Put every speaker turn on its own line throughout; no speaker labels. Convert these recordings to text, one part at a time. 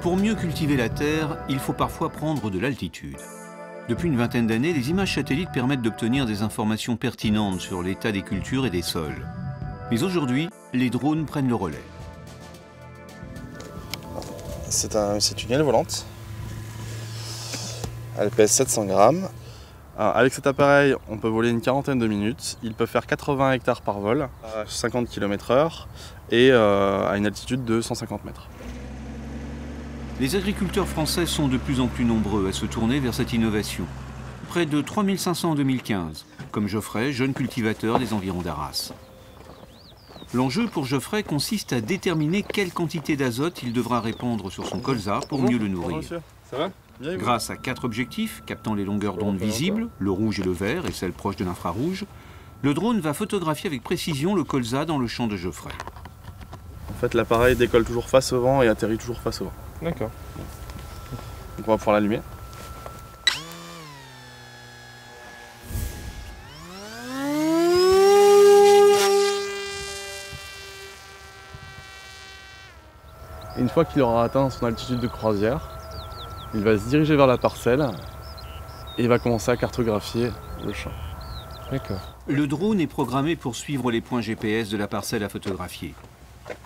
Pour mieux cultiver la terre, il faut parfois prendre de l'altitude. Depuis une vingtaine d'années, les images satellites permettent d'obtenir des informations pertinentes sur l'état des cultures et des sols. Mais aujourd'hui, les drones prennent le relais.
C'est une aile volante. Elle pèse 700 grammes. Alors, avec cet appareil, on peut voler une quarantaine de minutes. Il peut faire 80 hectares par vol, à 50 km/h et à une altitude de 150 mètres.
Les agriculteurs français sont de plus en plus nombreux à se tourner vers cette innovation. Près de 3500 en 2015, comme Geoffrey, jeune cultivateur des environs d'Arras. L'enjeu pour Geoffrey consiste à déterminer quelle quantité d'azote il devra répandre sur son colza pour mieux le nourrir.
Ça va ?
Grâce à 4 objectifs, captant les longueurs d'onde visibles, le rouge et le vert et celles proches de l'infrarouge, le drone va photographier avec précision le colza dans le champ de Geoffrey.
En fait, l'appareil décolle toujours face au vent et atterrit toujours face au vent.
D'accord.
Donc on va pouvoir l'allumer. Une fois qu'il aura atteint son altitude de croisière, il va se diriger vers la parcelle et il va commencer à cartographier le champ.
D'accord.
Le drone est programmé pour suivre les points GPS de la parcelle à photographier.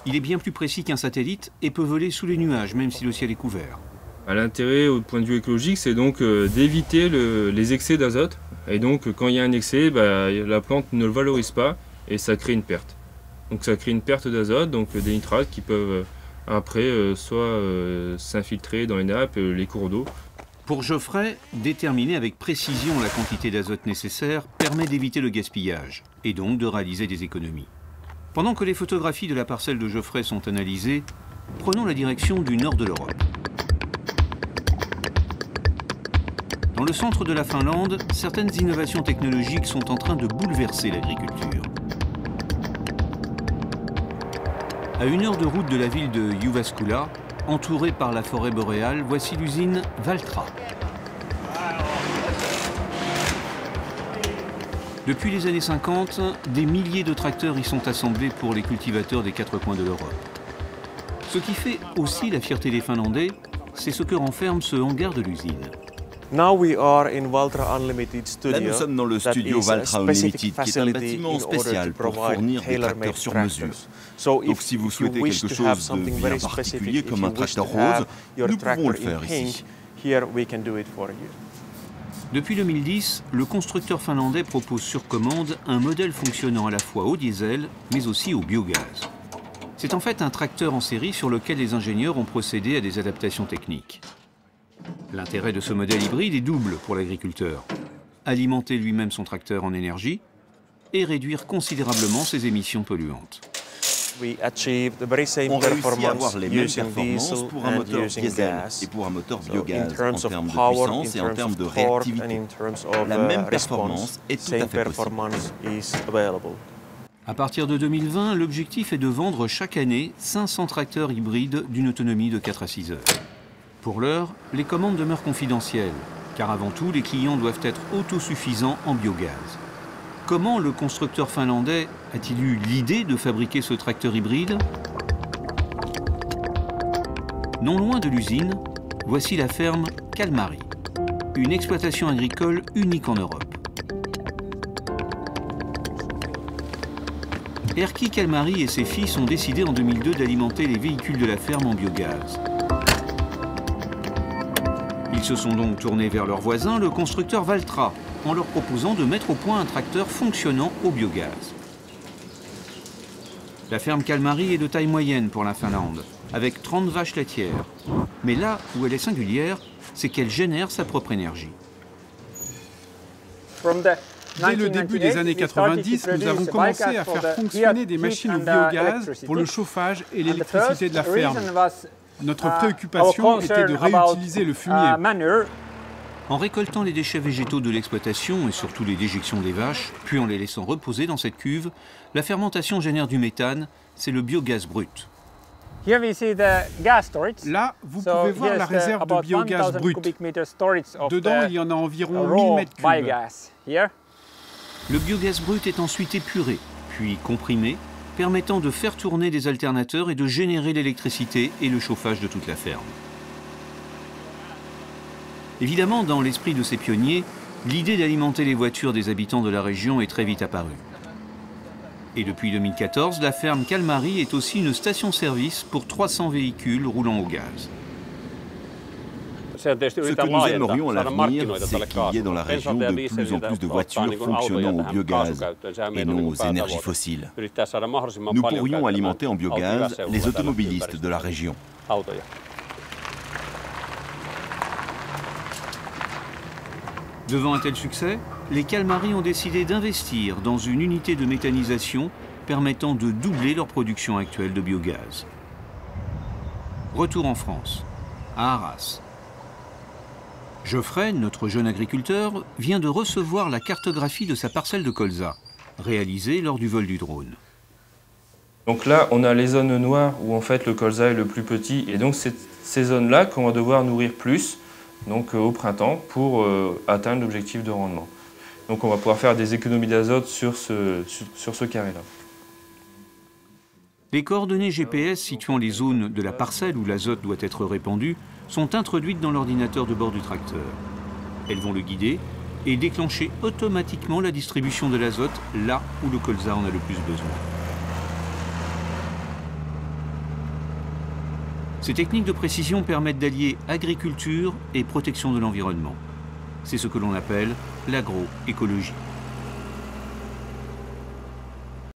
Il est bien plus précis qu'un satellite et peut voler sous les nuages, même si le ciel est couvert.
L'intérêt au point de vue écologique, c'est donc d'éviter les excès d'azote. Et donc quand il y a un excès, la plante ne le valorise pas et ça crée une perte. Donc ça crée une perte d'azote, donc des nitrates qui peuvent après soit s'infiltrer dans les nappes, les cours d'eau.
Pour Geoffrey, déterminer avec précision la quantité d'azote nécessaire permet d'éviter le gaspillage et donc de réaliser des économies. Pendant que les photographies de la parcelle de Geoffrey sont analysées, prenons la direction du nord de l'Europe. Dans le centre de la Finlande, certaines innovations technologiques sont en train de bouleverser l'agriculture. À 1 heure de route de la ville de Jyväskylä, entourée par la forêt boréale, voici l'usine Valtra. Depuis les années 50, des milliers de tracteurs y sont assemblés pour les cultivateurs des 4 coins de l'Europe. Ce qui fait aussi la fierté des Finlandais, c'est ce que renferme ce hangar de l'usine.
Là, nous
sommes dans le studio Valtra Unlimited, qui est un bâtiment spécial pour fournir des tracteurs sur mesure. Donc si vous souhaitez quelque chose de bien particulier comme un tracteur rose, nous pouvons le faire ici.
Depuis 2010, le constructeur finlandais propose sur commande un modèle fonctionnant à la fois au diesel, mais aussi au biogaz. C'est en fait un tracteur en série sur lequel les ingénieurs ont procédé à des adaptations techniques. L'intérêt de ce modèle hybride est double pour l'agriculteur. Alimenter lui-même son tracteur en énergie et réduire considérablement ses émissions polluantes.
On réussit à avoir les mêmes performances pour un moteur diesel et pour un moteur biogaz en termes de puissance et en termes de réactivité. La même performance est tout à fait possible.
À partir de 2020, l'objectif est de vendre chaque année 500 tracteurs hybrides d'une autonomie de 4 à 6 heures. Pour l'heure, les commandes demeurent confidentielles, car avant tout, les clients doivent être autosuffisants en biogaz. Comment le constructeur finlandais a-t-il eu l'idée de fabriquer ce tracteur hybride? Non loin de l'usine, voici la ferme Kalmari, une exploitation agricole unique en Europe. Erkki Kalmari et ses fils ont décidé en 2002 d'alimenter les véhicules de la ferme en biogaz. Ils se sont donc tournés vers leur voisin, le constructeur Valtra, en leur proposant de mettre au point un tracteur fonctionnant au biogaz. La ferme Kalmari est de taille moyenne pour la Finlande, avec 30 vaches laitières. Mais là où elle est singulière, c'est qu'elle génère sa propre énergie.
Dès le début des années 90, nous avons commencé à faire fonctionner des machines au biogaz pour le chauffage et l'électricité de la ferme. Notre préoccupation était de réutiliser le fumier.
En récoltant les déchets végétaux de l'exploitation et surtout les déjections des vaches, puis en les laissant reposer dans cette cuve, la fermentation génère du méthane, c'est le biogaz brut.
Là, vous pouvez voir la réserve de biogaz brut. Dedans, il y en a environ 1000 mètres cubes.
Le biogaz brut est ensuite épuré, puis comprimé, permettant de faire tourner des alternateurs et de générer l'électricité et le chauffage de toute la ferme. Évidemment, dans l'esprit de ces pionniers, l'idée d'alimenter les voitures des habitants de la région est très vite apparue. Et depuis 2014, la ferme Kalmari est aussi une station-service pour 300 véhicules roulant au gaz.
Ce que nous aimerions à l'avenir, c'est qu'il y ait dans la région de plus en plus de voitures fonctionnant au biogaz et non aux énergies fossiles. Nous pourrions alimenter en biogaz les automobilistes de la région.
Devant un tel succès, les Kalmari ont décidé d'investir dans une unité de méthanisation permettant de doubler leur production actuelle de biogaz. Retour en France, à Arras. Geoffrey, notre jeune agriculteur, vient de recevoir la cartographie de sa parcelle de colza, réalisée lors du vol du drone.
Donc là, on a les zones noires où en fait le colza est le plus petit, et donc c'est ces zones-là qu'on va devoir nourrir plus, donc au printemps, pour atteindre l'objectif de rendement. Donc on va pouvoir faire des économies d'azote sur ce carré-là.
Les coordonnées GPS situant les zones de la parcelle où l'azote doit être répandu sont introduites dans l'ordinateur de bord du tracteur. Elles vont le guider et déclencher automatiquement la distribution de l'azote là où le colza en a le plus besoin. Ces techniques de précision permettent d'allier agriculture et protection de l'environnement. C'est ce que l'on appelle l'agroécologie.